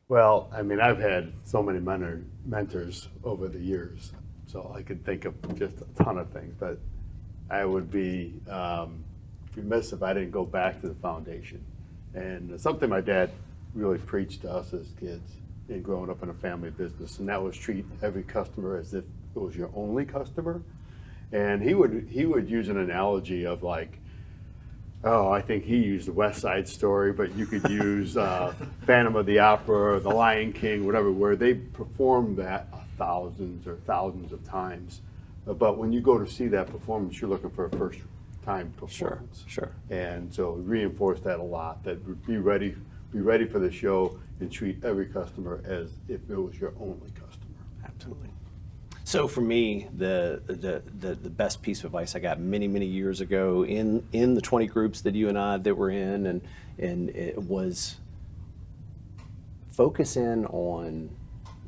Well, I mean, I've had so many mentors over the years, so I could think of just a ton of things. But I would be remiss if I didn't go back to the foundation. And something my dad really preached to us as kids in growing up in a family business, and that was treat every customer as if it was your only customer. And he would use an analogy of like, oh, I think he used the West Side Story, but you could use Phantom of the Opera, or The Lion King, whatever, where they perform that thousands or thousands of times. But when you go to see that performance, you're looking for a first time performance. Sure. And so reinforce that a lot, that be ready for the show and treat every customer as if it was your only customer. Absolutely. So for me, the best piece of advice I got many years ago in the 20 groups that you and I that were in, and it was focus in on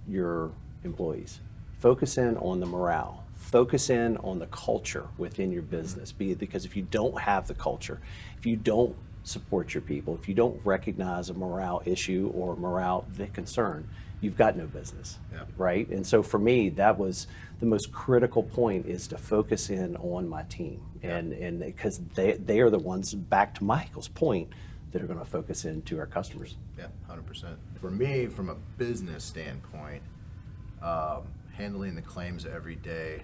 your employees, focus in on the morale, focus in on the culture within your business. Because if you don't have the culture, if you don't support your people, if you don't recognize a morale issue or morale concern, you've got no business, right? And so for me, that was the most critical point, is to focus in on my team, and because they are the ones, back to Michael's point, that are going to focus into our customers. Yeah, 100%. For me, from a business standpoint, handling the claims every day,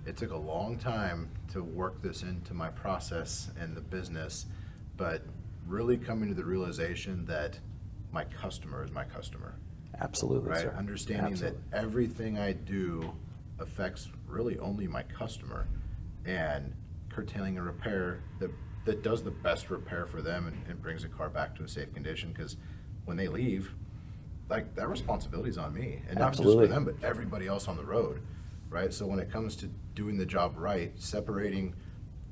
it took a long time to work this into my process and the business, but really coming to the realization that my customer is my customer. Absolutely, right? sir. Understanding Absolutely. that everything I do affects really only my customer, and curtailing a repair that does the best repair for them and brings the car back to a safe condition, because when they leave, like, that responsibility is on me, and not Absolutely. just for them, but everybody else on the road, right? So when it comes to doing the job right, separating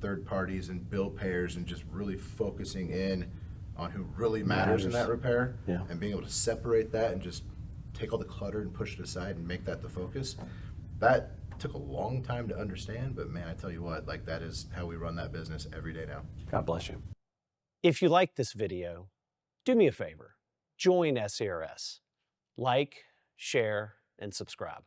third parties and bill payers and just really focusing in on who really matters in that repair, and being able to separate that and just take all the clutter and push it aside and make that the focus, that took a long time to understand, but man, I tell you what, like, that is how we run that business every day now. God bless you. If you like this video, do me a favor, join SCRS. Like, share, and subscribe.